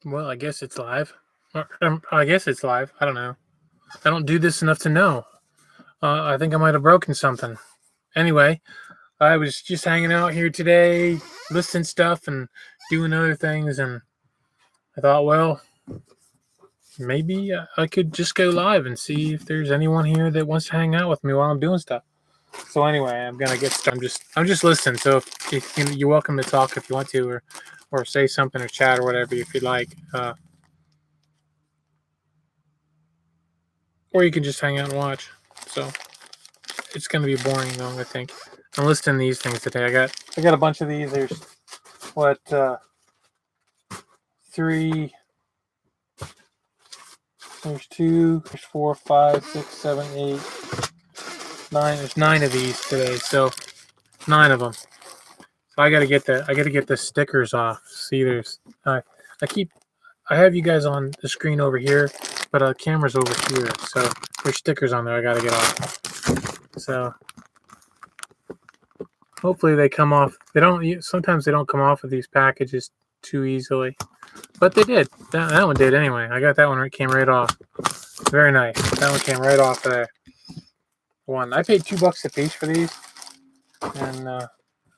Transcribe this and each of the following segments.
Well, I guess it's live. I guess it's live. I don't know. I don't do this enough to know. I think I might have broken something. Anyway, I was just hanging out here today, listing stuff and doing other things, and I thought, well, maybe I could just go live and see if there's anyone here that wants to hang out with me while I'm doing stuff. So anyway, I'm gonna get started. I'm just listening. So if you're welcome to talk if you want to, or say something or chat or whatever if you'd like. Or you can just hang out and watch. So it's gonna be boring though, I think. I'm listing these things today. I got a bunch of these. There's what 3. There's 2. There's 4, 5, 6, 7, 8, 9. There's 9 of these today. So 9 of them. So I gotta get the stickers off. See, there's I have you guys on the screen over here, but the camera's over here. So there's stickers on there I gotta get off. So hopefully they come off. Sometimes they don't come off of these packages too easily, but they did. That one did anyway. I got that one. It came right off. Very nice. That one came right off there. I paid $2 a piece for these, and I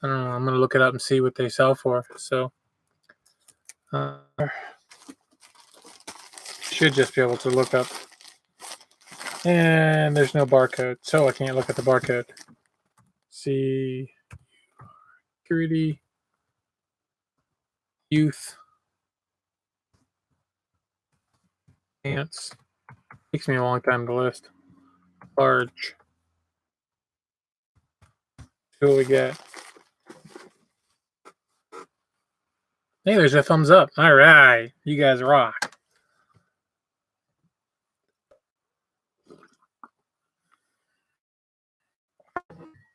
don't know. I'm gonna look it up and see what they sell for. So should just be able to look up. And there's no barcode, so I can't look at the barcode. See, security, youth, pants. Takes me a long time to list. Large. See what we get. Hey, there's a thumbs up. All right, you guys rock.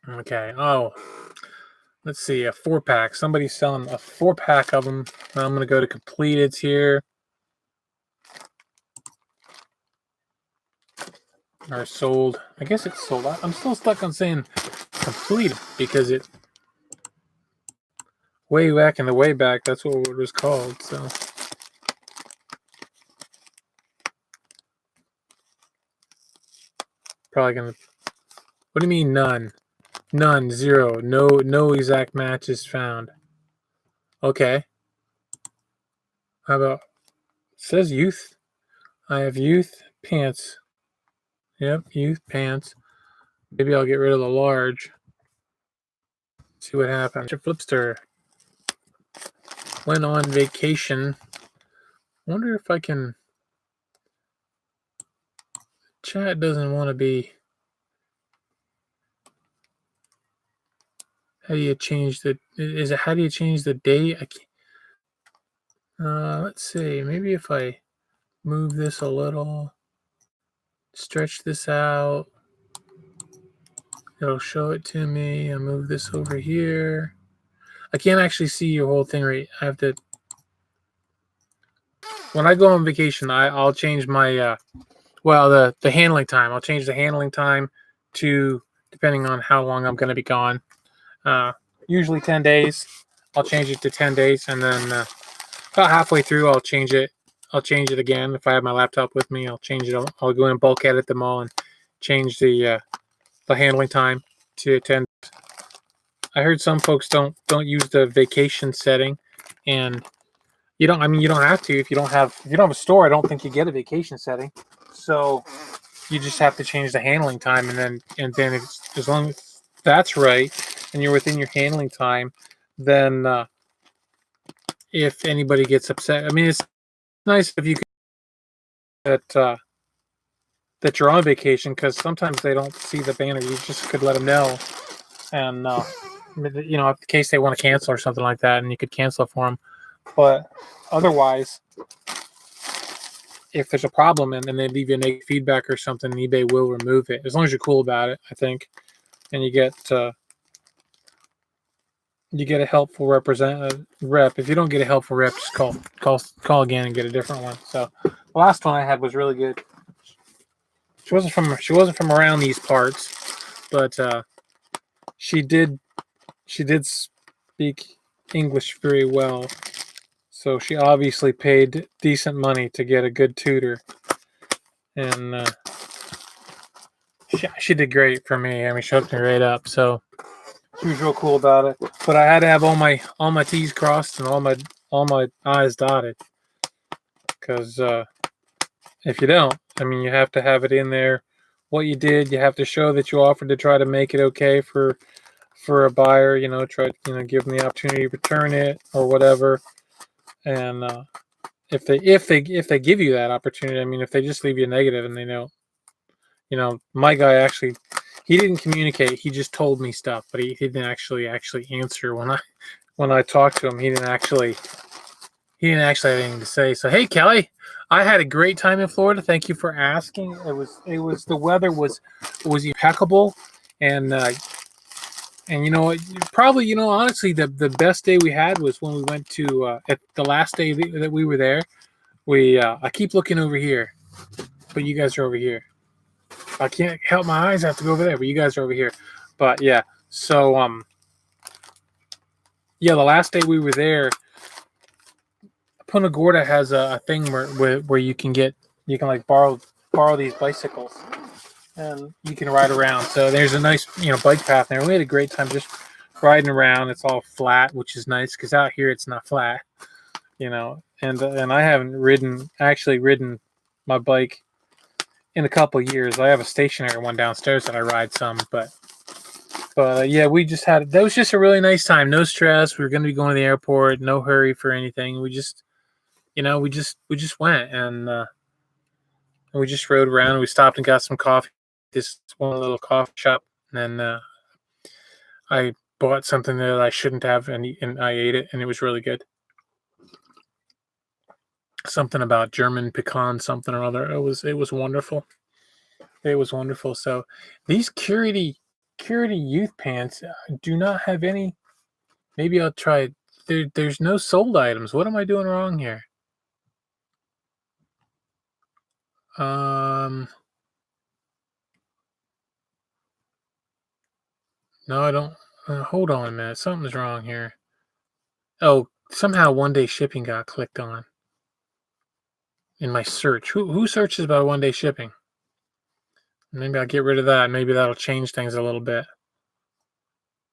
Okay. Oh, let's see. A 4-pack. Somebody's selling a 4-pack of them. I'm gonna go to completeds here. Or sold. I guess it's sold. I'm still stuck on saying complete because it way back in the way back. That's what it was called. So. Probably gonna. What do you mean none? None, 0. No exact matches found. Okay. How about? It says youth. I have youth pants. Yep, youth pants. Maybe I'll get rid of the large. See what happens. Flipster went on vacation. Wonder if I can. Chat doesn't want to be. How do you change the? How do you change the date? I can't. Let's see. Maybe if I move this a little, stretch this out, it'll show it to me. I'll move this over here. I can't actually see your whole thing right. I have to. When I go on vacation, I'll change my the handling time. I'll change the handling time to depending on how long I'm going to be gone. Usually 10 days. I'll change it to 10 days, and then about halfway through, I'll change it. I'll change it again. If I have my laptop with me, I'll change it. I'll go in and bulk edit them all and change the handling time to 10. I heard some folks don't use the vacation setting, and you don't. I mean, you don't have to if you don't have a store. I don't think you get a vacation setting, so you just have to change the handling time, and then as long as that's right and you're within your handling time, then if anybody gets upset, I mean, it's nice if you could that you're on vacation, because sometimes they don't see the banner. You just could let them know, and in case they want to cancel or something like that, and you could cancel it for them. But otherwise, if there's a problem and they leave you a negative feedback or something, eBay will remove it as long as you're cool about it, I think, and you get a helpful rep. If you don't get a helpful rep, just call again and get a different one. So the last one I had was really good. She wasn't from around these parts, but she did speak English very well. So she obviously paid decent money to get a good tutor, and she did great for me. I mean, she hooked me right up. So she was real cool about it. But I had to have all my T's crossed and all my I's dotted, because if you don't, I mean, you have to have it in there what you did. You have to show that you offered to try to make it okay for a buyer. Try give them the opportunity to return it or whatever. And if they give you that opportunity, I mean, if they just leave you negative and they know, my guy actually, he didn't communicate. He just told me stuff, but he didn't actually answer when I talked to him. He didn't actually have anything to say. So, hey, Kelly, I had a great time in Florida. Thank you for asking. The weather was impeccable, and probably honestly the best day we had was when we went to at the last day that we were there. I keep looking over here, but you guys are over here. I can't help my eyes. I have to go over there, but you guys are over here. But yeah, so the last day we were there, Punta Gorda has a thing where you can like borrow these bicycles, and you can ride around. So there's a nice bike path there. We had a great time just riding around. It's all flat, which is nice because out here it's not flat, And I haven't actually ridden my bike in a couple of years. I have a stationary one downstairs that I ride some, but yeah, that was just a really nice time. No stress. We were going to be going to the airport. No hurry for anything. We just we just went, and we just rode around. We stopped and got some coffee. This one little coffee shop, and then I bought something that I shouldn't have, and I ate it, and it was really good. Something about German pecan, something or other. It was wonderful. It was wonderful. So these Curity youth pants do not have any. Maybe I'll try. There's no sold items. What am I doing wrong here? No, I don't. Hold on a minute. Something's wrong here. Oh, somehow one day shipping got clicked on in my search. Who searches about one day shipping? Maybe I'll get rid of that. Maybe that'll change things a little bit.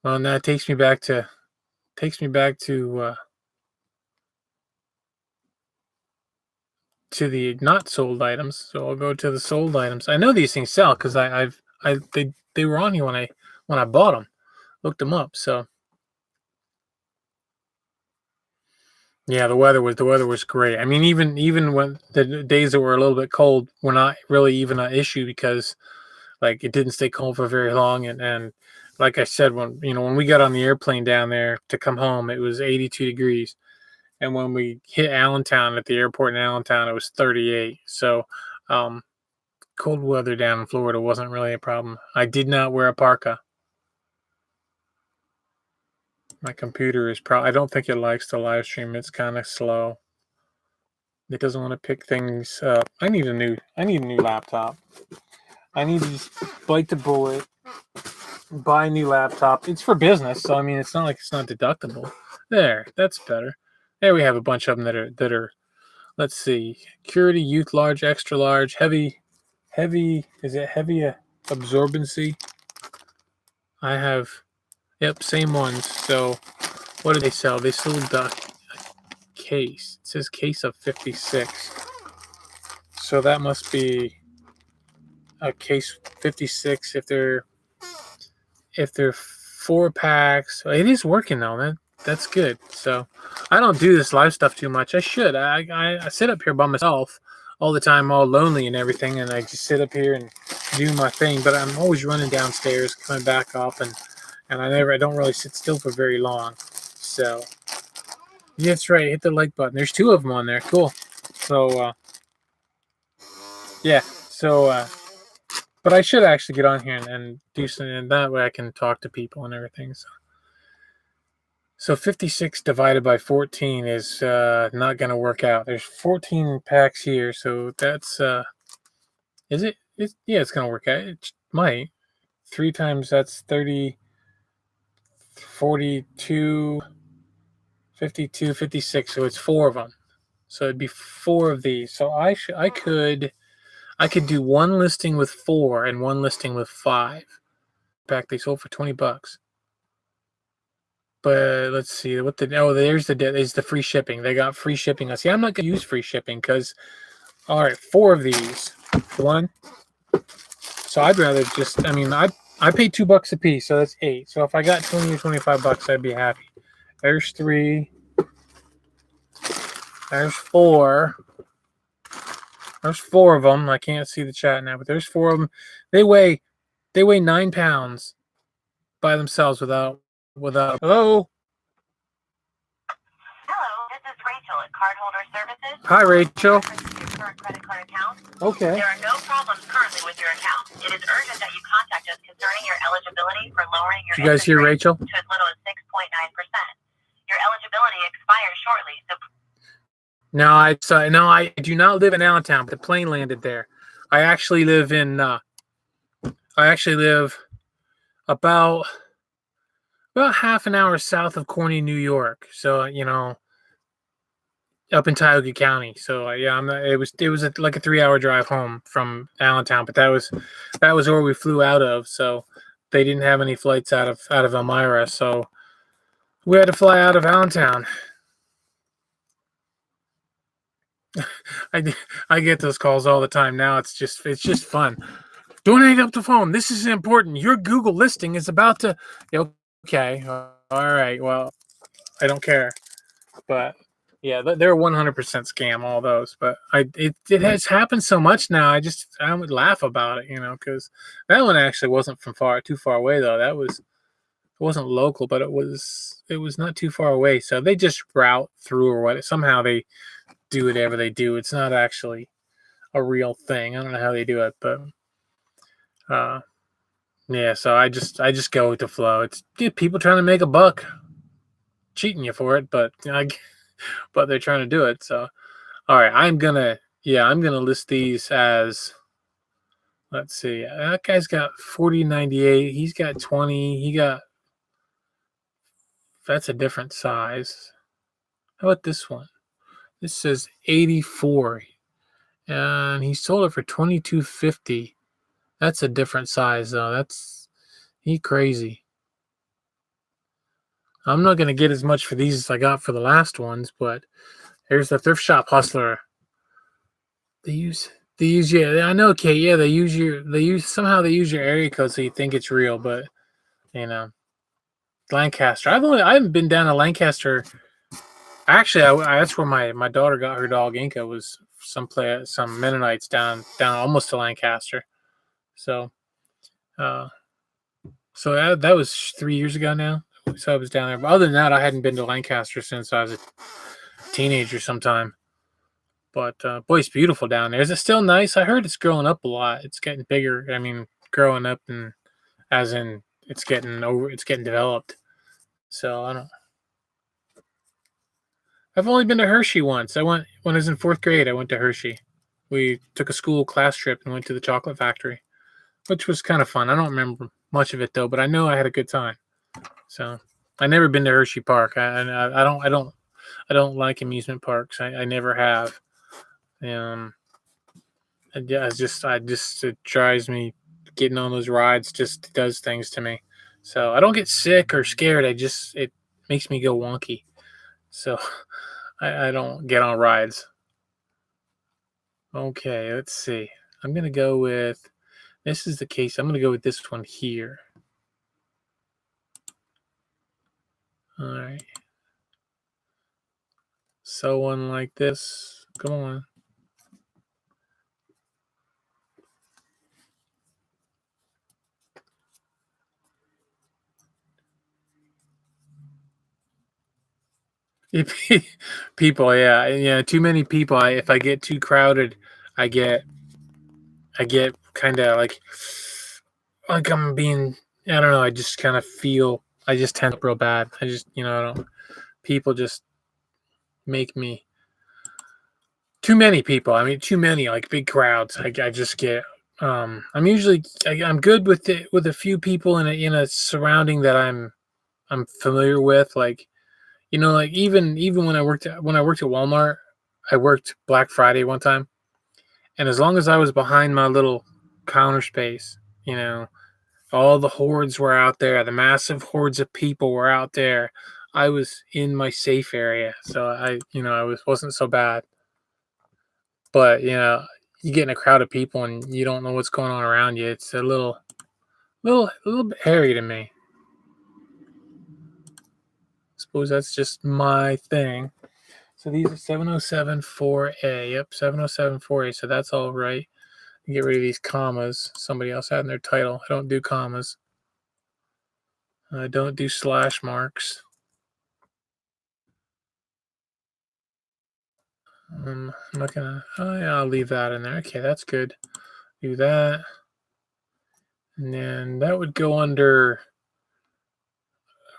Well, and that takes me back to the not sold items. So I'll go to the sold items. I know these things sell because they were on here when I bought them, looked them up. So yeah, the weather was great. I mean, even when the days that were a little bit cold were not really even an issue because like it didn't stay cold for very long. And like I said, when we got on the airplane down there to come home, it was 82 degrees. And when we hit Allentown at the airport in Allentown, it was 38. So cold weather down in Florida wasn't really a problem. I did not wear a parka. My computer is I don't think it likes to live stream. It's kind of slow. It doesn't want to pick things up. I need a new laptop. I need to just bite the bullet, buy a new laptop. It's for business, so I mean, it's not like it's not deductible. There, that's better. There we have a bunch of them that are. Let's see, Curity Youth Large, Extra Large, Heavy. Is it heavy absorbency? I have. Yep, same ones. So, what do they sell? They sold the case. It says case of 56. So that must be a case 56 if they're 4-packs. It is working though. That's good. So I don't do this live stuff too much. I should. I sit up here by myself all the time, all lonely and everything, and I just sit up here and do my thing. But I'm always running downstairs, coming back up, and I don't really sit still for very long. So yeah, that's right. Hit the like button. There's 2 of them on there. Cool. So yeah. So but I should actually get on here and do something, and that way I can talk to people and everything. So 56 divided by 14 is not going to work out. There's 14 packs here, so that's is it? Yeah, it's going to work out. It might. 3 times that's 30, 42, 52, 56. So it's 4 of them. So it'd be 4 of these. So I could do one listing with 4 and one listing with 5. In fact, they sold for $20. But let's see what there's the free shipping. They got free shipping. See, I'm not gonna use free shipping because all right, 4 of these. One. So I'd rather just I paid $2 a piece, so that's 8. So if I got 20 or $25, I'd be happy. There's 3. There's 4. There's 4 of them. I can't see the chat now, but there's 4 of them. They weigh 9 pounds by themselves without. Hello. Hello, this is Rachel at Cardholder Services. Hi, Rachel. Your current credit card account. Okay. There are no problems currently with your account. It is urgent that you contact us concerning your eligibility for lowering your Did you guys hear Rachel? to as little as 6.9%. Your eligibility expires shortly, so No, I do not live in Allentown, but the plane landed there. I actually live about half an hour south of Corning, New York. So, up in Tioga County. So, yeah, it was like a 3-hour drive home from Allentown, but that was where we flew out of. So, they didn't have any flights out of Elmira, so we had to fly out of Allentown. I get those calls all the time now. It's just fun. Don't hang up the phone. This is important. Your Google listing is about to. Okay. All right. Well, I don't care. But yeah, they're 100% scam. All those. But it has happened so much now. I would laugh about it, because that one actually wasn't too far away though. It wasn't local, but it was not too far away. So they just route through or what. Somehow they do whatever they do. It's not actually a real thing. I don't know how they do it, but yeah. So I just go with the flow. It's people trying to make a buck, cheating you for it, but but they're trying to do it. So all right, I'm gonna list these as. Let's see. That guy's got 40.98. He's got 20. That's a different size. How about this one? This says 84. And he sold it for $22.50. That's a different size though. He crazy. I'm not gonna get as much for these as I got for the last ones, but here's the thrift shop hustler. They use I know, okay, yeah, they use your area code so you think it's real, but Lancaster. I haven't been down to Lancaster. Actually, that's where my daughter got her dog Inca, was some Mennonites down almost to Lancaster. So, that was 3 years ago now. So I was down there. But other than that, I hadn't been to Lancaster since I was a teenager sometime. But boy, it's beautiful down there. Is it still nice? I heard it's growing up a lot. It's getting bigger. I mean, growing up, and as in it's getting developed. So I don't. I've only been to Hershey once. I went when I was in 4th grade. I went to Hershey. We took a school class trip and went to the chocolate factory, which was kind of fun. I don't remember much of it though, but I know I had a good time. So I never been to Hershey Park. I don't like amusement parks. I never have. It drives me, getting on those rides just does things to me. So I don't get sick or scared. It makes me go wonky. So I don't get on rides. Okay, let's see. I'm going to go with, this is the case. I'm going to go with this one here. All right. So one like this. Come on. People, yeah, too many people. If I get too crowded, I get kind of like I'm being. I don't know. I just kind of feel. I just tense up real bad. I just, I don't. People just make me. Too many people. I mean, too many, like big crowds. I just get. I'm usually. I'm good with a few people in a surrounding that I'm familiar with, like. Like even when I worked at Walmart, I worked Black Friday one time, and as long as I was behind my little counter space, all the hordes were out there. The massive hordes of people were out there. I was in my safe area, so I wasn't so bad. But you get in a crowd of people and you don't know what's going on around you. It's a little bit hairy to me. Suppose that's just my thing. So these are 7074A. Yep, 7074A. So that's all right. Get rid of these commas somebody else had in their title. I don't do commas. I don't do slash marks. I'm not gonna. Oh yeah, I'll leave that in there. Okay, that's good. Do that, and then that would go under.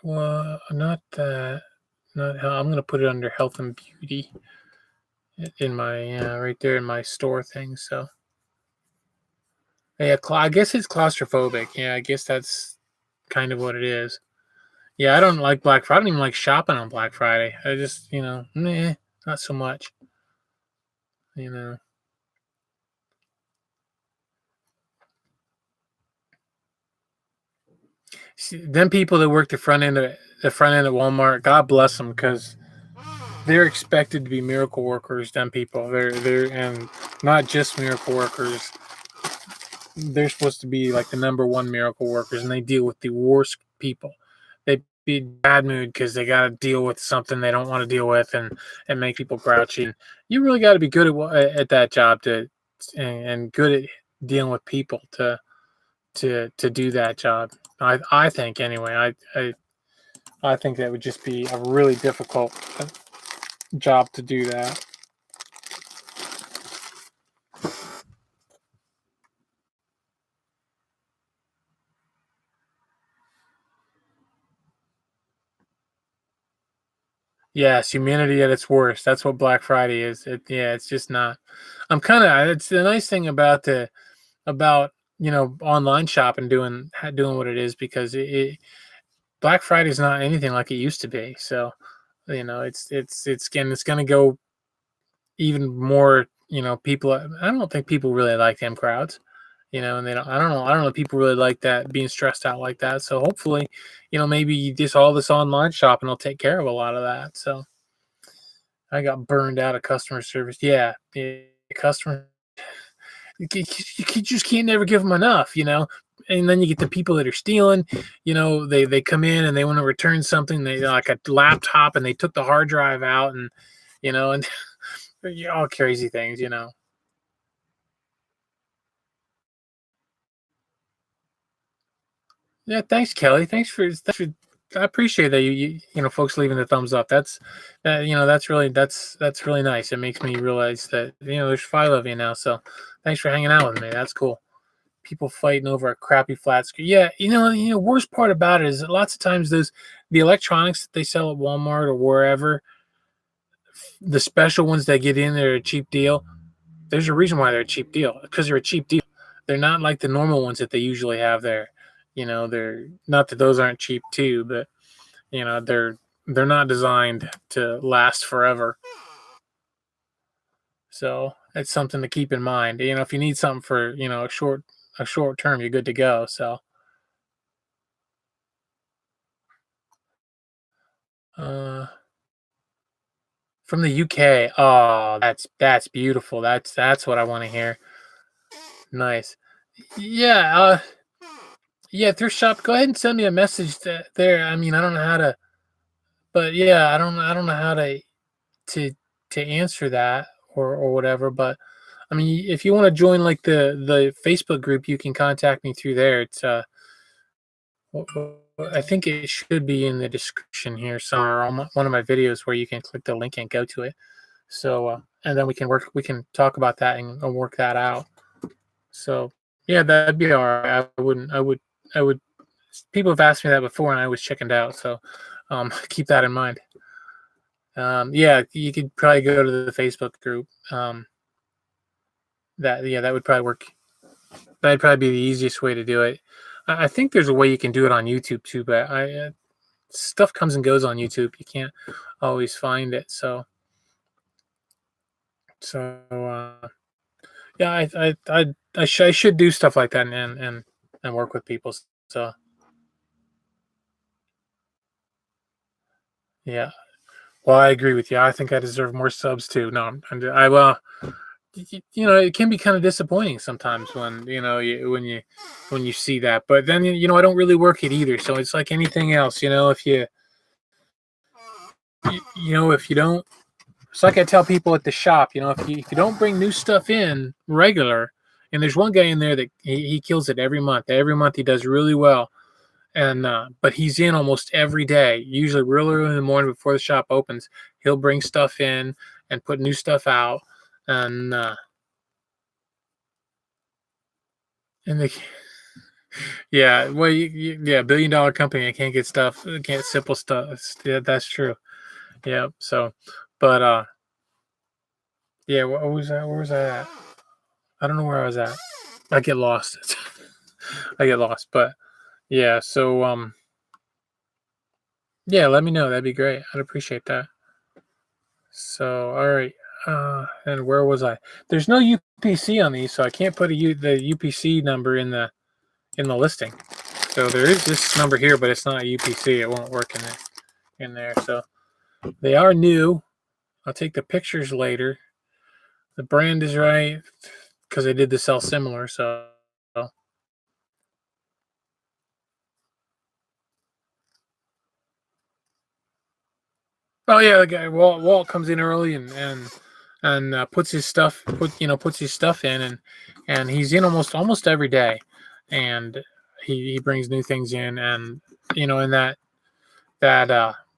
Well, not that. Not. I'm gonna put it under health and beauty in my right there in my store thing. So yeah, I guess it's claustrophobic. Yeah, I guess that's kind of what it is. Yeah, I don't like Black Friday. I don't even like shopping on Black Friday. I just, meh, not so much. You know, See, them people that work the front end at Walmart, God bless them, because they're expected to be miracle workers. Them people, they're and not just miracle workers. They're supposed to be like the number one miracle workers, and they deal with the worst people. They be in bad mood because they got to deal with something they don't want to deal with, and make people grouchy. And you really got to be good at that job and good at dealing with people to do that job. I think anyway. I think that would just be a really difficult job to do that. Yes, humanity at its worst. That's what Black Friday is. Yeah, it's just not. I'm kind of. It's the nice thing about online shopping doing what it is, because Black Friday is not anything like it used to be. So it's going to go even more. People. I don't think people really like them crowds. And they don't. I don't know. I don't know if people really like that, being stressed out like that. So hopefully, maybe just all this online shopping will take care of a lot of that. So I got burned out of customer service. Yeah, customer. You just can't never give them enough. And then you get the people that are stealing. They come in and they want to return something. They like a laptop, and they took the hard drive out, and all crazy things. Yeah, thanks, Kelly. Thanks for. I appreciate that folks leaving the thumbs up. That's really nice. It makes me realize that there's 5 of you now. So thanks for hanging out with me. That's cool. People fighting over a crappy flat screen. Yeah, worst part about it is that lots of times the electronics that they sell at Walmart or wherever, the special ones that get in there are a cheap deal. There's a reason why they're a cheap deal, because they're a cheap deal. They're not like the normal ones that they usually have there. They're not that those aren't cheap too, but they're not designed to last forever. So it's something to keep in mind. If you need something for a short term, you're good to go. So uh, from the UK. Oh, that's beautiful. That's what I want to hear. Nice. Yeah. Yeah. Thrift shop. Go ahead and send me a message there. I mean, I don't know how to, but yeah, I don't know how to to answer that or whatever. But I mean, if you want to join like the Facebook group, you can contact me through there. It's I think it should be in the description here somewhere on one of my videos, where you can click the link and go to it. So and then we can talk about that and work that out. So yeah, that'd be all right. I would. People have asked me that before, and I was chickened out. So keep that in mind. Yeah, you could probably go to the Facebook group. That would probably work. That'd probably be the easiest way to do it. I think there's a way you can do it on YouTube too, but stuff comes and goes on YouTube. You can't always find it. So yeah, I should do stuff like that and work with people. So yeah. Well, I agree with you. I think I deserve more subs too. No, it can be kind of disappointing sometimes when when you see that. But then I don't really work it either. So it's like anything else. If if you don't, it's like I tell people at the shop. If you don't bring new stuff in regular, and there's one guy in there that he kills it every month. Every month he does really well, and but he's in almost every day. Usually real early in the morning before the shop opens, he'll bring stuff in and put new stuff out, and and they yeah, well, yeah, $1 billion company. I can't get stuff, can't simple stuff. Yeah, that's true. Yeah. So, but yeah, what was that? Where was I at? I don't know where I was at. I get lost. I get lost. But yeah, so yeah, let me know. That'd be great. I'd appreciate that. So, all right. And where was I? There's no UPC on these, so I can't put the UPC number in the listing. So there is this number here, but it's not a UPC. It won't work in there. So they are new. I'll take the pictures later. The brand is right because they did the sell similar. So oh yeah, the guy Walt comes in early and puts his stuff puts his stuff in and he's in almost every day, and he brings new things in, and and that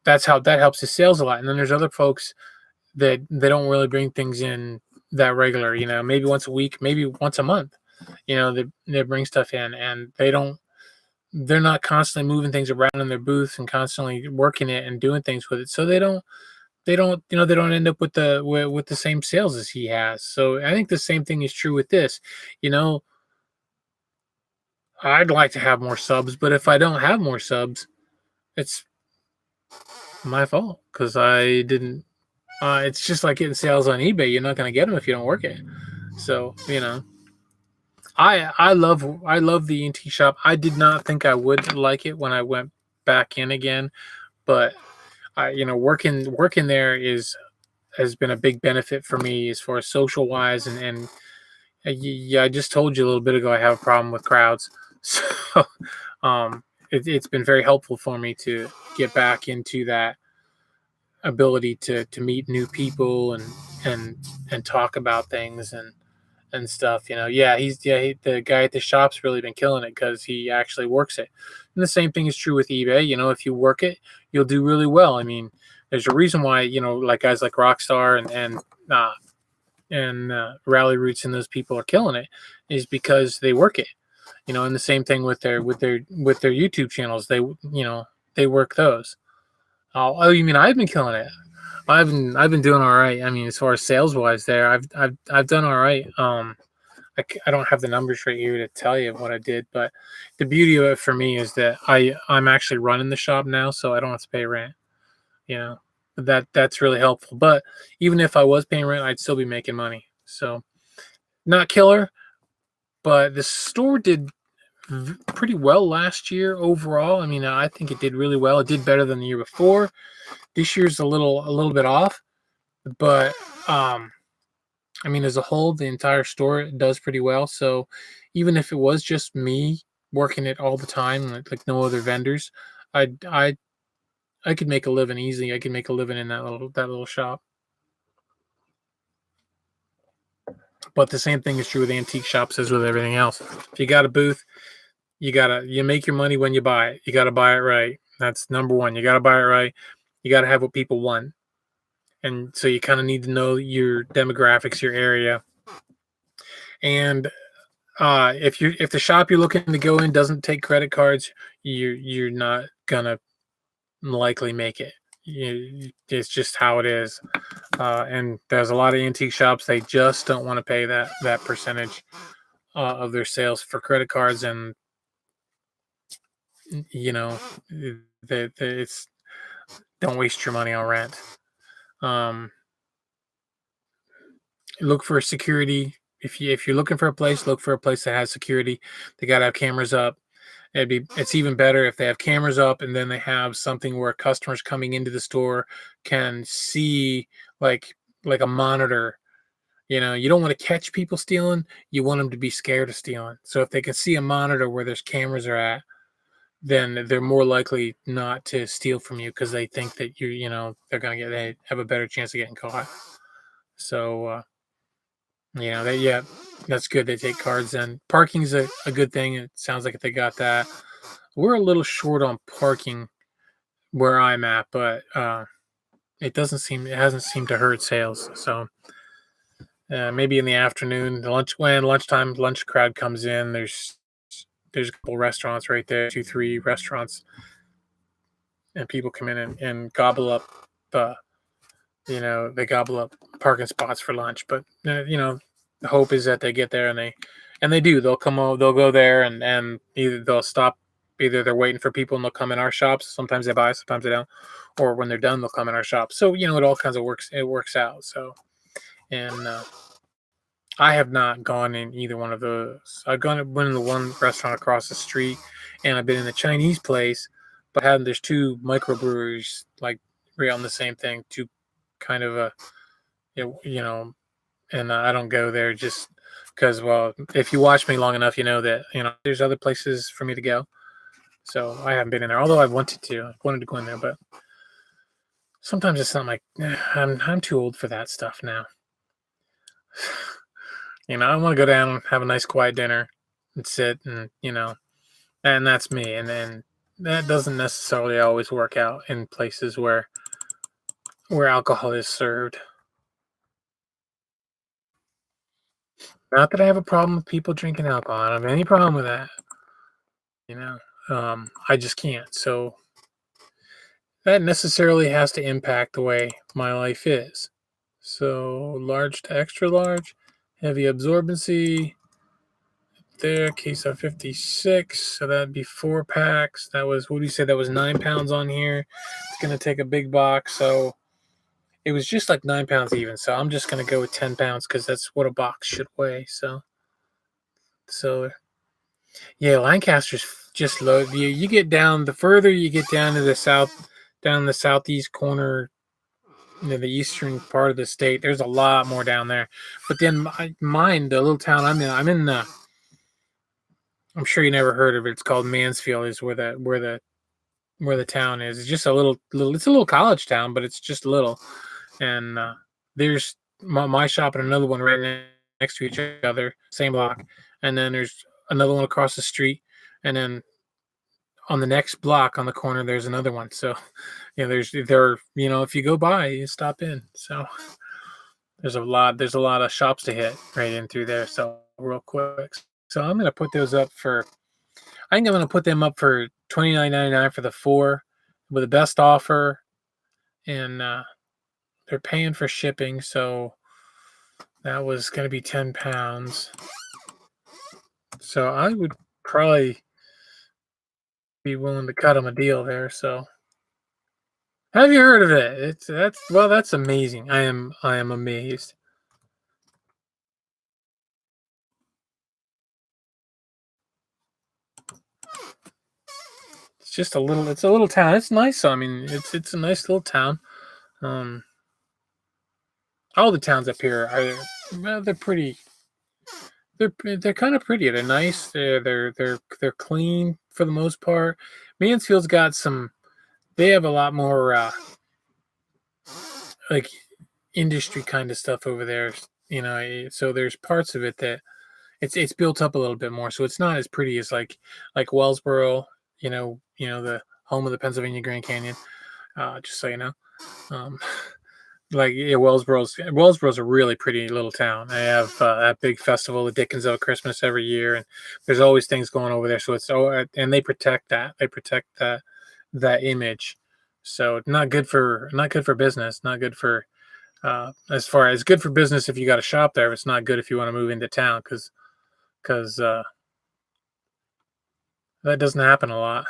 that's how that helps his sales a lot. And then there's other folks that they don't really bring things in that regular, maybe once a week, maybe once a month, they bring stuff in, and they're not constantly moving things around in their booth and constantly working it and doing things with it. So they don't end up with the same sales as he has. So I think the same thing is true with this. You know, I'd like to have more subs, but if I don't have more subs, it's my fault because I didn't. It's just like getting sales on eBay. You're not going to get them if you don't work it. So I love the antique shop. I did not think I would like it when I went back in again, but working there has been a big benefit for me as far as social wise, and yeah, I just told you a little bit ago I have a problem with crowds. So it's been very helpful for me to get back into that ability to meet new people and and talk about things and stuff. Yeah, the guy at the shop's really been killing it because he actually works it. And the same thing is true with eBay. If you work it, you'll do really well. I mean, there's a reason why like guys like Rockstar and Rally Roots and those people are killing it, is because they work it. And the same thing with their YouTube channels. They work those. Oh, you mean I've been killing it? I've been doing all right. I mean, as far as sales wise, there I've done all right. I don't have the numbers right here to tell you what I did, but the beauty of it for me is that I'm actually running the shop now, so I don't have to pay rent. You know, that's really helpful. But even if I was paying rent, I'd still be making money. So not killer, but the store did pretty well last year overall. I mean, I think it did really well. It did better than the year before. This year's a little bit off, but I mean, as a whole, the entire store does pretty well. So even if it was just me working it all the time, like no other vendors, I I I could make a living easy. I could make a living in that little shop. But the same thing is true with antique shops as with everything else. If you got a booth, you make your money when you buy it. You gotta buy it right. That's number one. You gotta buy it right. You gotta have what people want. And so you kind of need to know your demographics, your area. And if the shop you're looking to go in doesn't take credit cards, you're not gonna likely make it. It's just how it is. And there's a lot of antique shops, they just don't want to pay that percentage of their sales for credit cards, and you know, it's don't waste your money on rent. Um, Look for security. If you're looking for a place, look for a place that has security. They gotta have cameras up. It's even better if they have cameras up and then they have something where customers coming into the store can see like like a monitor. You don't want to catch people stealing. You want them to be scared of stealing. So if they can see a monitor where there's cameras are at, then they're more likely not to steal from you because they think that they're gonna they have a better chance of getting caught. So yeah, that's good. They take cards in. Parking's a good thing. It sounds like if they got that. We're a little short on parking where I'm at, but it hasn't seemed to hurt sales. So maybe in the afternoon, lunch crowd comes in. There's a couple restaurants right there, two, three restaurants, and people come in and gobble up. Uh, they gobble up parking spots for lunch. But the hope is that they get there and they do. They'll come. They'll go there and either they'll stop. Either they're waiting for people and they'll come in our shops. Sometimes they buy, sometimes they don't. Or when they're done, they'll come in our shop. So it all kinds of works. It works out. So and I have not gone in either one of those. Went in the one restaurant across the street, and I've been in the Chinese place, but there's two microbreweries like right on the same thing. Two kind of and I don't go there just because. Well, if you watch me long enough, you know that there's other places for me to go. So I haven't been in there, although I wanted to. I wanted to go in there, but sometimes it's not like I'm too old for that stuff now. I want to go down and have a nice quiet dinner and sit and that's me. And then that doesn't necessarily always work out in places where alcohol is served. Not that I have a problem with people drinking alcohol. I don't have any problem with that. You know, I just can't. So that necessarily has to impact the way my life is. So large to extra large, heavy absorbency, there, case of 56. So that'd be 4 packs. That was, what do you say? That was 9 pounds on here. It's going to take a big box. So it was just like 9 pounds even. So I'm just going to go with 10 pounds because that's what a box should weigh. So yeah, Lancaster's just low. You get down, the further you get down to the south, down the southeast corner, the eastern part of the state, there's a lot more down there. But then mine, the little town I'm in I'm sure you never heard of it. It's called Mansfield. Is where the town is. It's just a little. It's a little college town, but it's just little. And there's my shop and another one right next to each other, same block. And then there's another one across the street, and then on the next block on the corner, there's another one. So, if you go by, you stop in. So there's a lot of shops to hit right in through there. So real quick. So I'm gonna put those up for. I think I'm gonna put them up for $29.99 for the 4, with the best offer, and they're paying for shipping. So that was gonna be 10 pounds. So I would probably be willing to cut them a deal there. So have you heard of it? That's amazing. I am amazed. It's a little town. It's nice. I mean, it's a nice little town. Um, all the towns up here they're pretty. They're kind of pretty. They're nice. They're clean for the most part. Mansfield's got some. They have a lot more like industry kind of stuff over there. So there's parts of it that it's built up a little bit more. So it's not as pretty as like Wellsboro. The home of the Pennsylvania Grand Canyon. Just so you know. Um, Like, yeah, Wellsboro's a really pretty little town. They have that big festival, the Dickensville Christmas, every year, and there's always things going over there. So and they protect that. They protect that image. So not good for business. Not good for as far as good for business if you got a shop there. It's not good if you want to move into town because that doesn't happen a lot.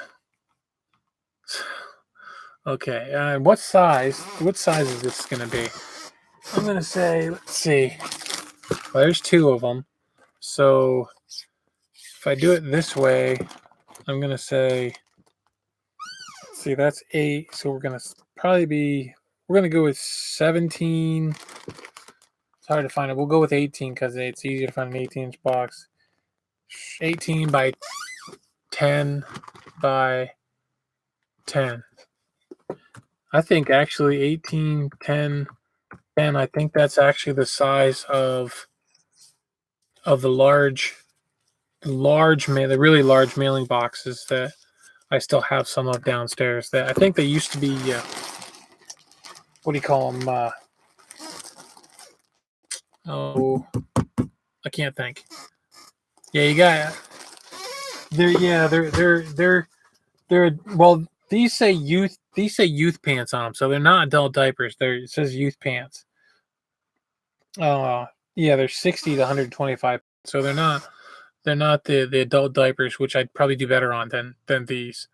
Okay, what size? What size is this going to be? I'm going to say, let's see. Well, there's two of them. So if I do it this way, I'm going to say, let's see, that's 8. So we're going to we're going to go with 17. It's hard to find it. We'll go with 18 because it's easier to find an 18-inch box. 18 by 10 by 10. I think actually 18, 10, 10. I think that's actually the size of the the really large mailing boxes that I still have some of downstairs. That I think they used to be. What do you call them? Oh, I can't think. Yeah, you got. They're well. These say youth pants on them, so they're not adult diapers. It says youth pants. Yeah, they're 60 to 125. So they're not the adult diapers, which I'd probably do better on than these.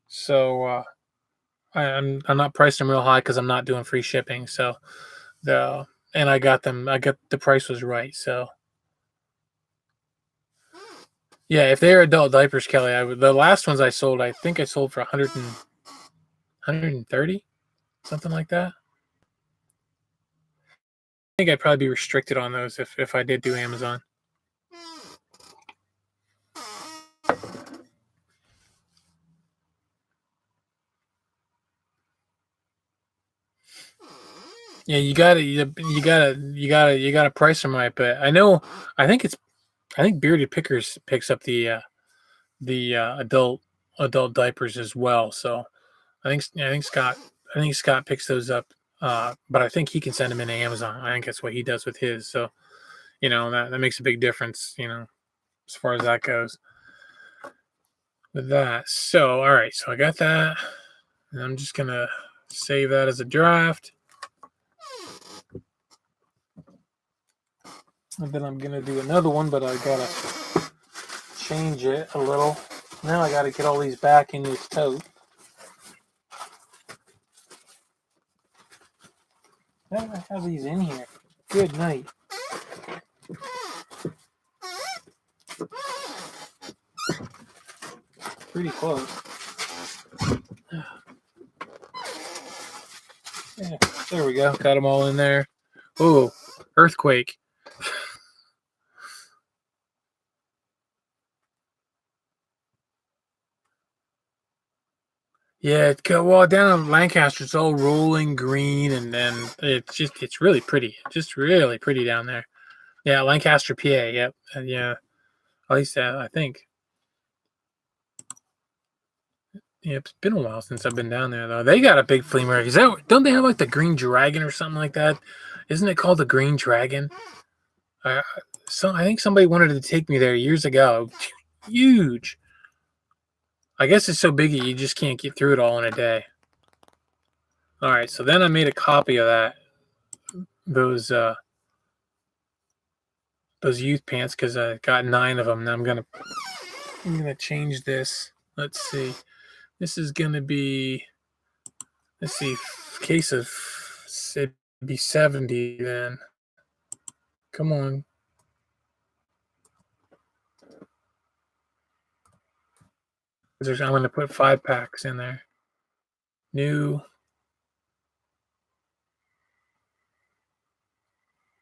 So I'm not pricing them real high because I'm not doing free shipping. So I got them. I got the price was right. So yeah, if they're adult diapers, Kelly, the last ones I sold, I think I sold for 130, something like that. I think I'd probably be restricted on those if I did do Amazon. Yeah, you gotta price them right. But I think Bearded Pickers picks up the adult diapers as well. So I think Scott picks those up. But I think he can send them into Amazon. I think that's what he does with his. So that makes a big difference. As far as that goes with that. So all right, so I got that, and I'm just gonna save that as a draft. And then I'm gonna do another one, but I gotta change it a little. Now I gotta get all these back in this tote. How do I have these in here? Good night. Pretty close. Yeah, there we go. Got them all in there. Oh, earthquake. Yeah, well, down in Lancaster, it's all rolling green, and then it's really pretty. Just really pretty down there. Yeah, Lancaster, PA. Yep. Yeah, at least I think. Yeah, it's been a while since I've been down there though. They got a big flea market. Don't they have like the Green Dragon or something like that? Isn't it called the Green Dragon? I think somebody wanted to take me there years ago. Huge. I guess it's so big that you just can't get through it all in a day. All right, so then I made a copy of those youth pants because I got 9 of them. Now I'm gonna change this. Let's see. This is gonna be, let's see, case of it'd be 70 then. Come on. I'm gonna put 5 packs in there. New.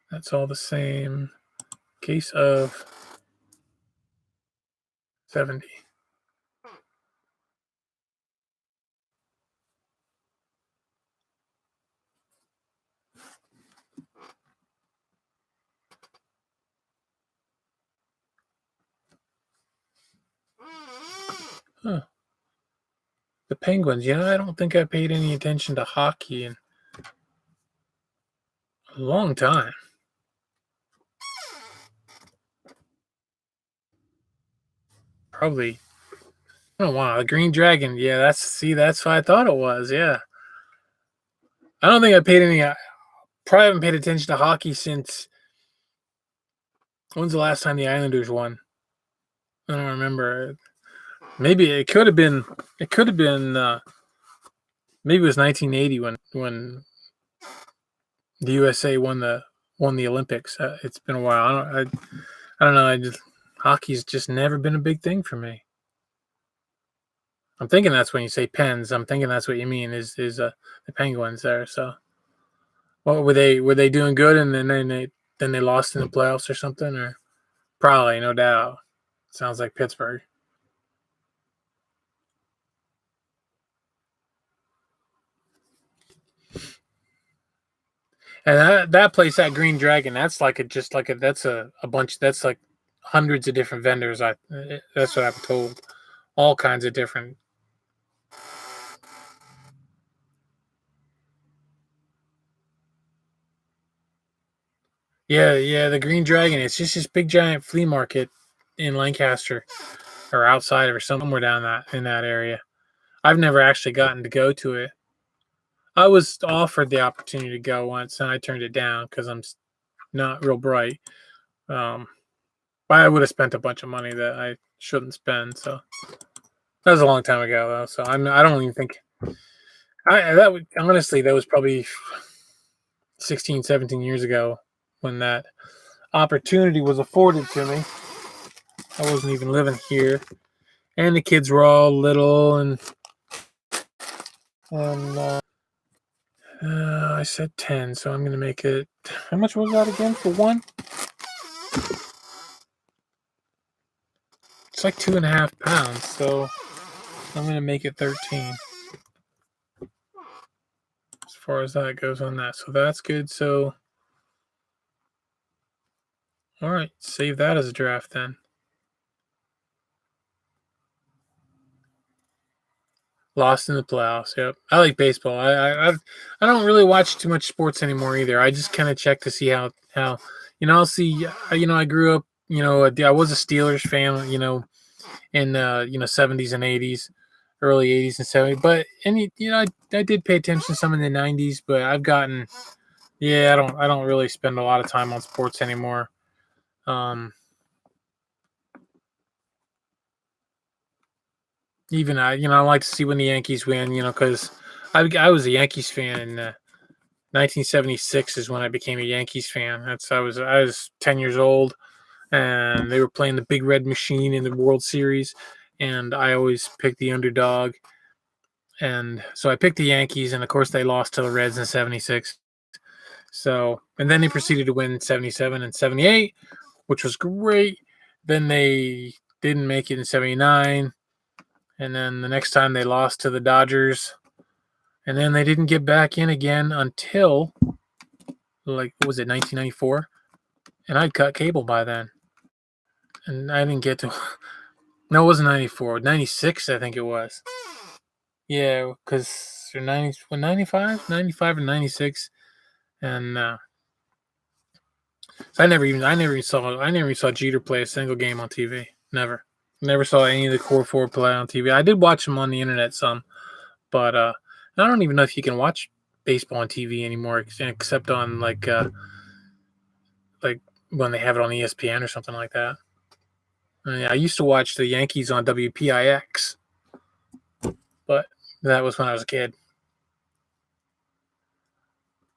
That's all the same. Case of 70. Huh. The Penguins. I don't think I paid any attention to hockey in a long time. Probably. Oh wow, the Green Dragon. Yeah, that's what I thought it was. Yeah. I don't think I paid any. Probably haven't paid attention to hockey since. When's the last time the Islanders won? I don't remember. Maybe it could have been. It could have been. Maybe it was 1980 when the USA won the Olympics. It's been a while. I don't know. Hockey's just never been a big thing for me. I'm thinking that's when you say Pens. I'm thinking that's what you mean is the Penguins there. So, what were they doing good and then they lost in the playoffs or something, or probably no doubt. Sounds like Pittsburgh. And that place, that Green Dragon, that's like that's a bunch. That's like hundreds of different vendors. That's what I've told. All kinds of different. Yeah, yeah. The Green Dragon. It's just this big giant flea market in Lancaster or outside or somewhere down that in that area. I've never actually gotten to go to it. I was offered the opportunity to go once, and I turned it down because I'm not real bright. Um, but I would have spent a bunch of money that I shouldn't spend. So that was a long time ago, though. So I don't even think honestly that was probably 16, 17 years ago when that opportunity was afforded to me. I wasn't even living here, and the kids were all little, and I said 10, so I'm gonna make it. How much was that again for one? It's like 2.5 pounds, so I'm gonna make it 13 as far as that goes on that. So that's good. So all right, save that as a draft then. Lost in the playoffs. Yep, I like baseball. I don't really watch too much sports anymore either. I just kind of check to see how I'll see. I grew up. I was a Steelers fan. In 70s and 80s, early 80s and 70s. But I did pay attention to some in the 90s. But I've gotten I don't really spend a lot of time on sports anymore. Even I like to see when the Yankees win. Because I was a Yankees fan in 1976 is when I became a Yankees fan. I was 10 years old, and they were playing the Big Red Machine in the World Series, and I always picked the underdog. And so I picked the Yankees, and of course they lost to the Reds in '76. So, and then they proceeded to win '77 and '78, which was great. Then they didn't make it in '79, and then the next time they lost to the Dodgers, and then they didn't get back in again until like what was it 1994, and I'd cut cable by then, and I didn't get to. No, it wasn't '94, '96, I think it was. Yeah, because 90, 95 and '96. And so I never even saw Jeter play a single game on TV. Never saw any of the core four play on TV. I did watch them on the internet some, but I don't even know if you can watch baseball on TV anymore, except on like when they have it on ESPN or something like that. I used to watch the Yankees on WPIX, but that was when I was a kid.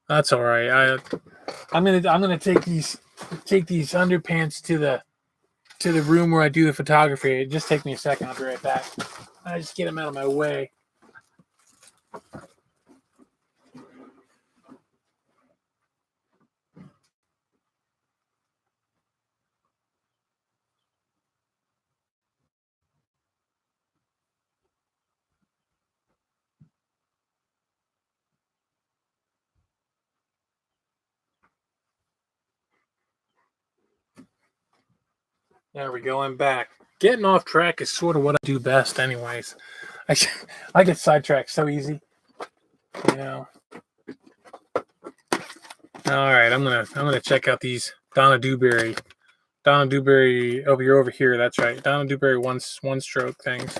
That's all right. I'm gonna take these underpants to the room where I do the photography. It just take me a second. I'll be right back. I just get them out of my way. There we go. I'm back. Getting off track is sort of what I do best, anyways. I I get sidetracked so easy. You know. All right, I'm gonna check out these Donna Dewberry. Donna Dewberry. Oh, you're over here. That's right. Donna Dewberry one stroke things.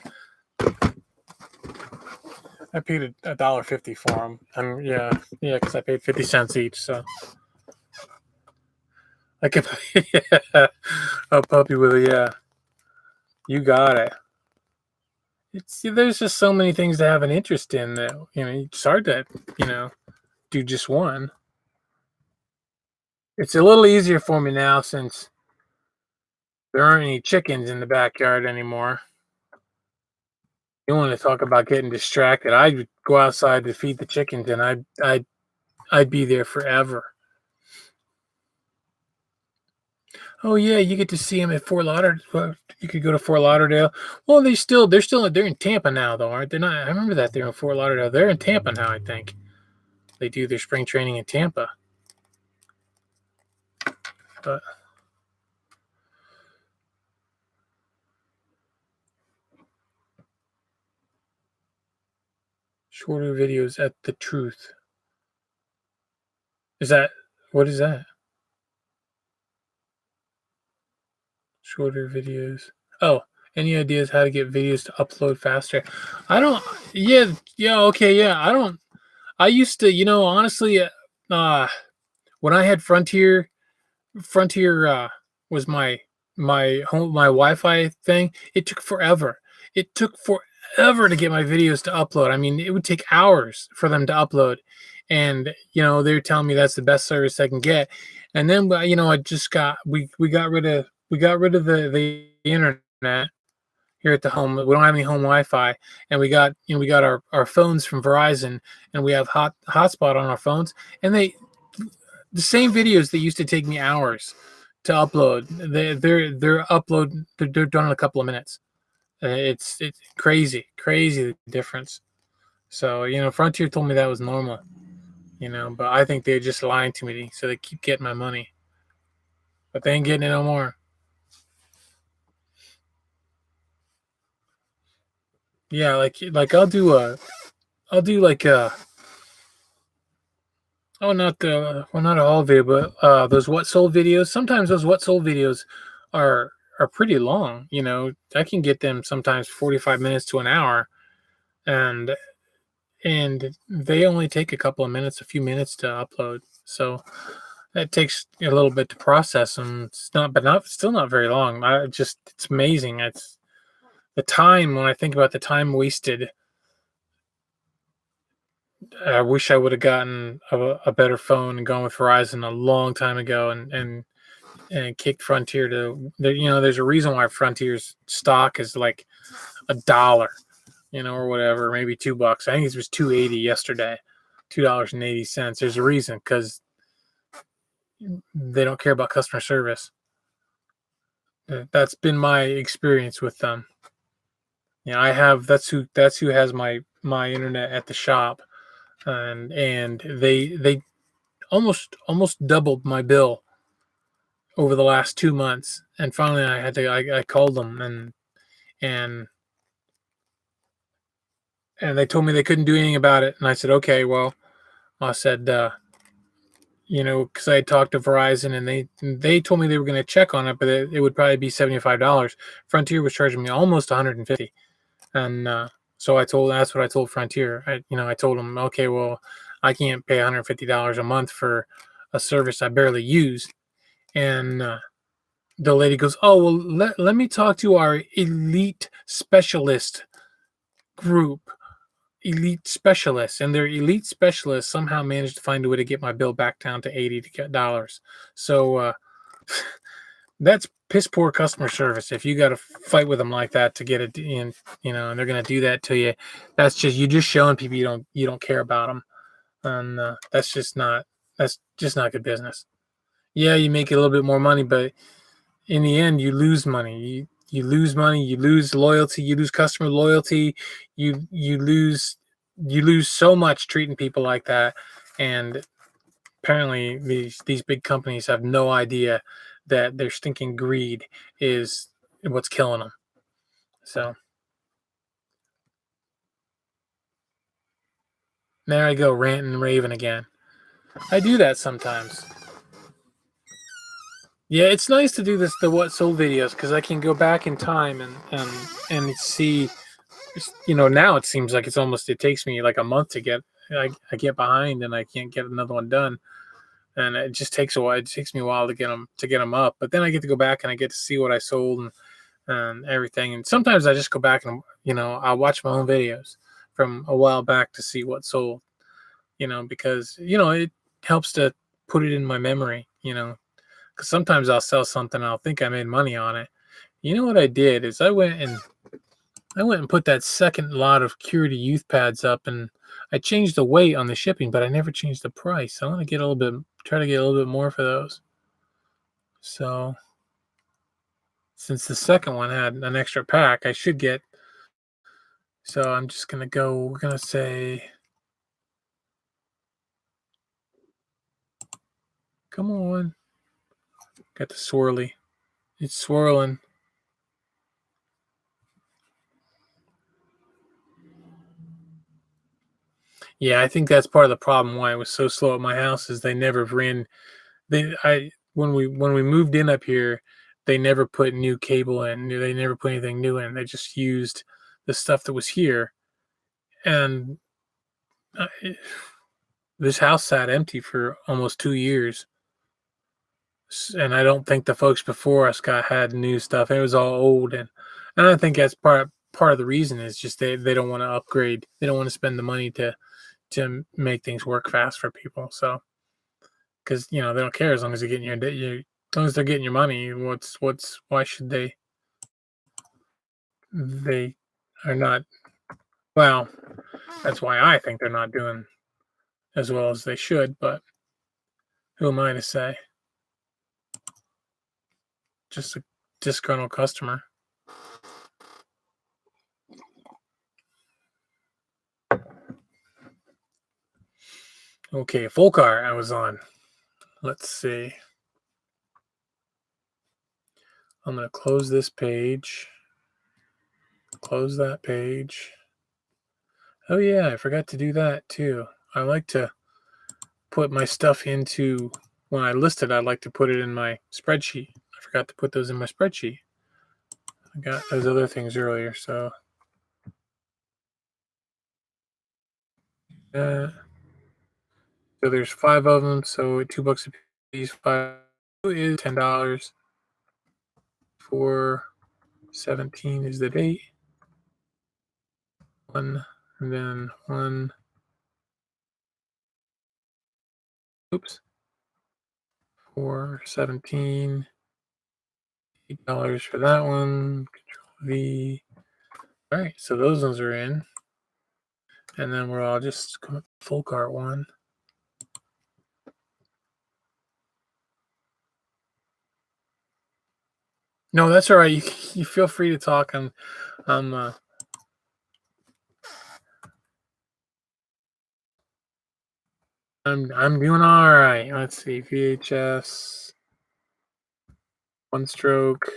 I paid $1.50 for them. Yeah, because I paid 50 cents each. So I could yeah, a puppy with a yeah. You got it. there's just so many things to have an interest in that it's hard to do just one. It's a little easier for me now since there aren't any chickens in the backyard anymore. You want to talk about getting distracted? I'd go outside to feed the chickens, and I'd be there forever. Oh yeah, you get to see them at Fort Lauderdale. Well, you could go to Fort Lauderdale. Well, they're in Tampa now though, aren't they? Not. I remember that they're in Fort Lauderdale. They're in Tampa now. I think they do their spring training in Tampa. But shorter videos at the truth. Is that what is that? Shorter videos. Oh, any ideas how to get videos to upload faster? I don't. Yeah, yeah, okay, yeah. I don't. I used to, honestly, when I had Frontier was my Wi-Fi thing. It took forever. It took forever to get my videos to upload. I mean, it would take hours for them to upload, and they were telling me that's the best service I can get. And then I just got we got rid of the internet here at the home. We don't have any home Wi-Fi, and we got our phones from Verizon, and we have hotspot on our phones, and the same videos that used to take me hours to upload, they're done in a couple of minutes. It's crazy the difference. So Frontier told me that was normal, but I think they're just lying to me, so they keep getting my money, but they ain't getting it no more. Yeah, like I'll do like oh, not the well, not a whole video, but those what sold videos. Sometimes those what sold videos are are pretty long. I can get them sometimes 45 minutes to an hour, and they only take a couple of minutes, a few minutes to upload. So it takes a little bit to process them. It's not, but not still not very long. It's amazing. It's the time when I think about the time wasted. I wish I would have gotten a better phone and gone with Verizon a long time ago, and kicked Frontier to there's a reason why Frontier's stock is like $1, or whatever, maybe $2. I think it was 2.80 yesterday, $2.80. There's a reason, because they don't care about customer service. That's been my experience with them. I have that's who has my internet at the shop, and they almost doubled my bill over the last 2 months. And finally I called them, and they told me they couldn't do anything about it. And I said, okay, well, I said, because I had talked to Verizon, and they told me they were going to check on it, but it would probably be $75. Frontier was charging me almost 150, and so that's what I told Frontier. I told them, okay, well, I can't pay $150 a month for a service I barely use. And the lady goes, oh, well, let me talk to our elite specialist group. Elite specialists, and their elite specialists somehow managed to find a way to get my bill back down to $80. So that's piss poor customer service. If you got to fight with them like that to get it in, and they're going to do that to you, you're just showing people you don't care about them, and that's just not good business. Yeah, you make a little bit more money, but in the end, you lose money. You lose money. You lose loyalty. You lose customer loyalty. You lose so much treating people like that. And apparently, these big companies have no idea that their stinking greed is what's killing them. So there I go, ranting and raving again. I do that sometimes. Yeah, it's nice to do the what sold videos, because I can go back in time and see. Now it seems like it takes me like a month to get. I get behind, and I can't get another one done, and it just takes a while. It takes me a while to get them up, but then I get to go back and I get to see what I sold, and and everything. And sometimes I just go back and I'll watch my own videos from a while back to see what sold. Because it helps to put it in my memory. Because sometimes I'll sell something and I'll think I made money on it. You know what I did is I went and put that second lot of Curity youth pads up, and I changed the weight on the shipping, but I never changed the price. I want to try to get a little bit more for those. So since the second one had an extra pack, I should get. So I'm just gonna go. We're gonna say, come on. Got the swirly. It's swirling. Yeah, I think that's part of the problem why it was so slow at my house is they never ran. When we moved in up here, they never put new cable in. They never put anything new in. They just used the stuff that was here, and uh, this house sat empty for almost 2 years. And I don't think the folks before us had new stuff. It was all old, and I think that's part of the reason is just they don't want to upgrade. They don't want to spend the money to make things work fast for people. So because they don't care as long as they're getting as long as they're getting your money. Why should they? They are not. Well, that's why I think they're not doing as well as they should. But who am I to say? Just a disgruntled customer. Okay, full car I was on. Let's see. I'm going to close this page. Close that page. Oh, yeah, I forgot to do that too. I like to put my stuff into, when I list it, I like to put it in my spreadsheet. I forgot to put those in my spreadsheet. I got those other things earlier, so. So there's 5 of them, so $2 a piece. 5 is $10. 4/17 is the date. 1, and then 1. Oops. 4/17. $8 for that one. Control V. All right, so those ones are in, and then we're all just come up full cart one. No, that's all right. You feel free to talk. I'm doing all right. Let's see, VHS, one stroke.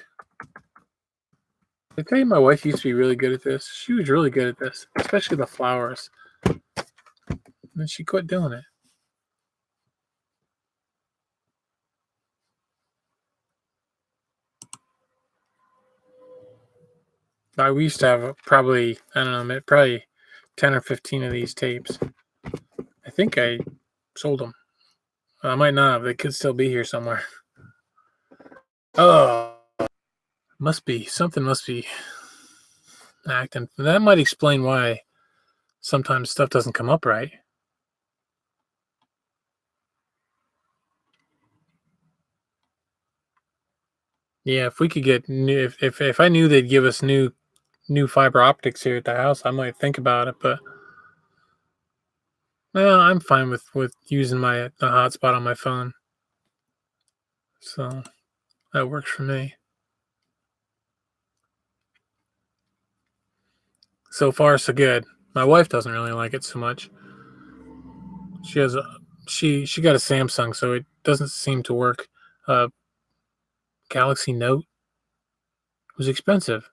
I tell you, my wife used to be really good at this. She was really good at this, especially the flowers. And then she quit doing it. We used to have probably, I don't know, probably 10 or 15 of these tapes. I think I sold them. I might not have. They could still be here somewhere. Oh, something must be acting. That might explain why sometimes stuff doesn't come up right. Yeah, if we could get new, if I knew they'd give us new fiber optics here at the house, I might think about it. But no, I'm fine with using the hotspot on my phone. So that works for me. So far, so good. My wife doesn't really like it so much. She has she got a Samsung, so it doesn't seem to work. Galaxy Note was expensive,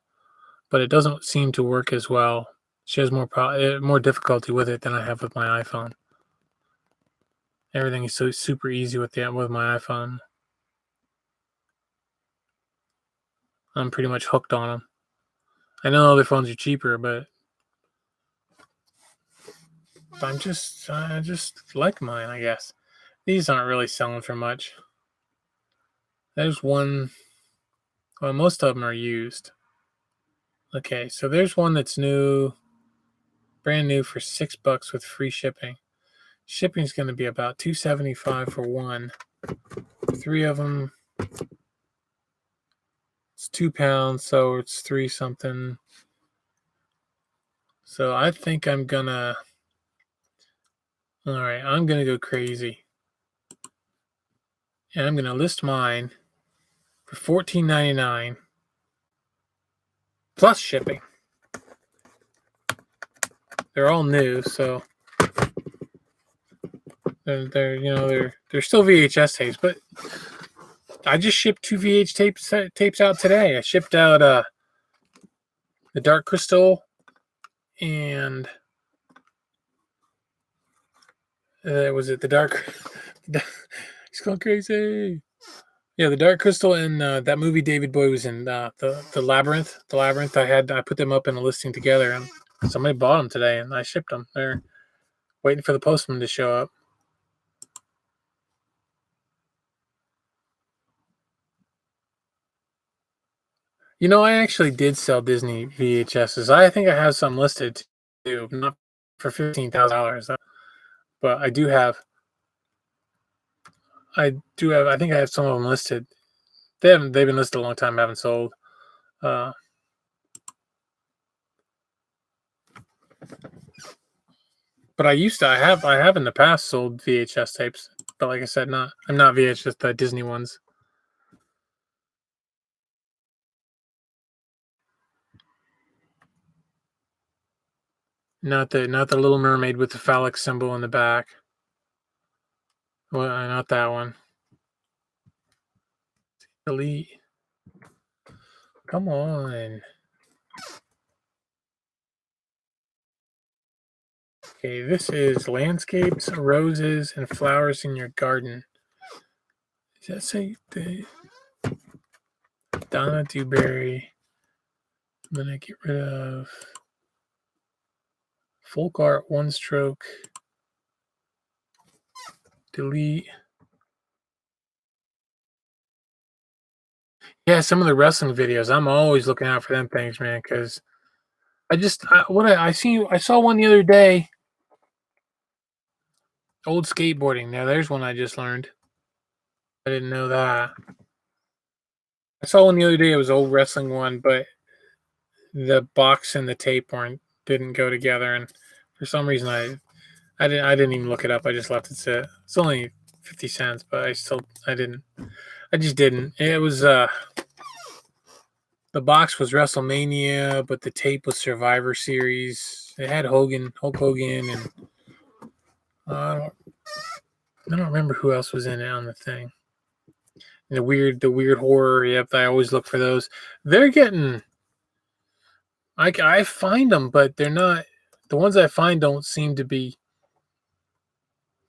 but it doesn't seem to work as well. She has more difficulty with it than I have with my iPhone. Everything is so super easy with my iPhone. I'm pretty much hooked on them. I know other phones are cheaper, but I just like mine, I guess. These aren't really selling for much. There's one. Well, most of them are used. Okay, so there's one that's new, brand new for $6 with free shipping. Shipping's going to be about $2.75 for one. 3 of them, it's 2 pounds, so it's 3 something. So I think I'm gonna. All right, I'm gonna go crazy, and I'm gonna list mine for $14.99 plus shipping. They're all new, so they're still VHS tapes, but I just shipped 2 tapes out today. I shipped out the Dark Crystal and was it the Dark? He's going crazy. Yeah, the Dark Crystal and that movie David Bowie was in, the Labyrinth. The Labyrinth. I put them up in a listing together, and somebody bought them today, and I shipped them. They're waiting for the postman to show up. I actually did sell Disney VHSs. I think I have some listed too, not for $15,000, but I do have. I do have. I think I have some of them listed. They've been listed a long time. I haven't sold. Uh, but I have in the past sold VHS tapes. But like I said, I'm not VHS, the Disney ones. Not the Little Mermaid with the phallic symbol in the back. Well, not that one. Delete. Come on. Okay, this is landscapes, roses, and flowers in your garden. Does that say the Donna Dewberry? I'm gonna get rid of folk art, one stroke. Delete. Yeah, some of the wrestling videos. I'm always looking out for them things, man. Because I saw one the other day. Old skateboarding. Now there's one I just learned. I didn't know that. I saw one the other day. It was an old wrestling one, but the box and the tape didn't go together, and for some reason I didn't even look it up. I just left it sit. It's only 50 cents, but I just didn't. It was the box was WrestleMania, but the tape was Survivor Series. It had Hulk Hogan, and I don't remember who else was in it on the thing. And the weird horror. Yep, I always look for those. They're getting. I find them, but they're not. The ones I find don't seem to be.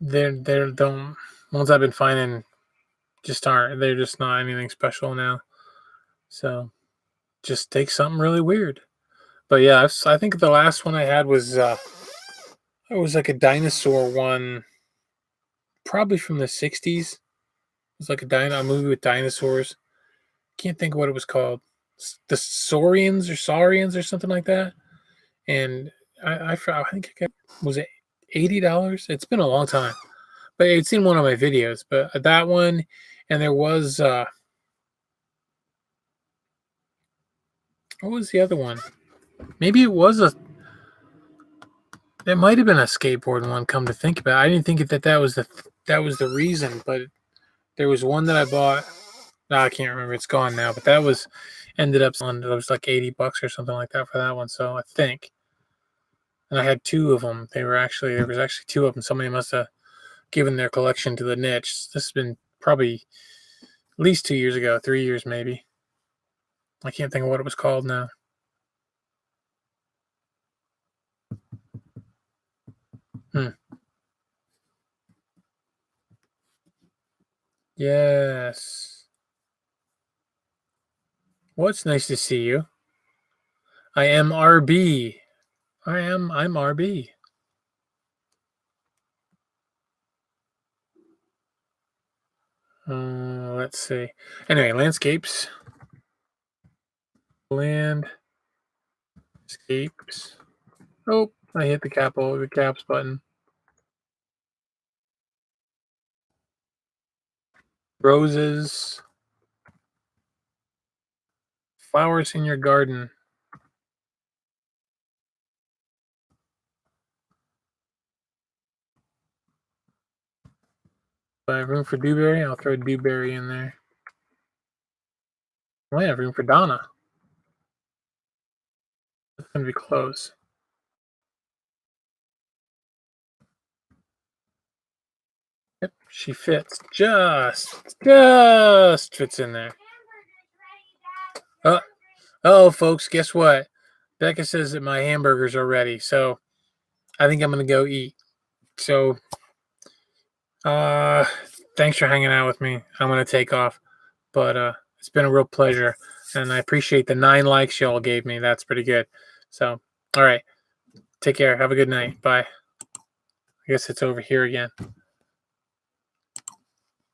They're don't ones I've been finding just aren't. They're just not anything special now. So just take something really weird. But yeah, I think the last one I had was it was like a dinosaur one, probably from the '60s. It was like a movie with dinosaurs. Can't think of what it was called. The Saurians or something like that. And I think was it $80? It's been a long time, but it's in one of my videos. But that one, and there was what was the other one? Maybe it was it might have been a skateboard one. Come to think about it, I didn't think that was the reason, but there was one that I bought. No, I can't remember. It's gone now, but that was ended up selling. It was like $80 or something like that for that one. So I think, and I had 2 of them. There was actually 2 of them. Somebody must have given their collection to the niche. This has been probably at least 2 years ago, 3 years maybe. I can't think of what it was called now. Yes. Well, it's nice to see you. I am RB. I'm RB. Let's see. Anyway, landscapes. Land. Escapes. Oh, I hit the caps button. Roses. Flowers in your garden. Do I have room for Dewberry? I'll throw Dewberry in there. I have room for Donna. That's going to be close. Yep, she fits. Just fits in there. Oh, folks, guess what? Becca says that my hamburgers are ready, so I think I'm going to go eat. So, thanks for hanging out with me. I'm going to take off, but it's been a real pleasure, and I appreciate the 9 likes y'all gave me. That's pretty good. So, all right, take care. Have a good night. Bye. I guess it's over here again.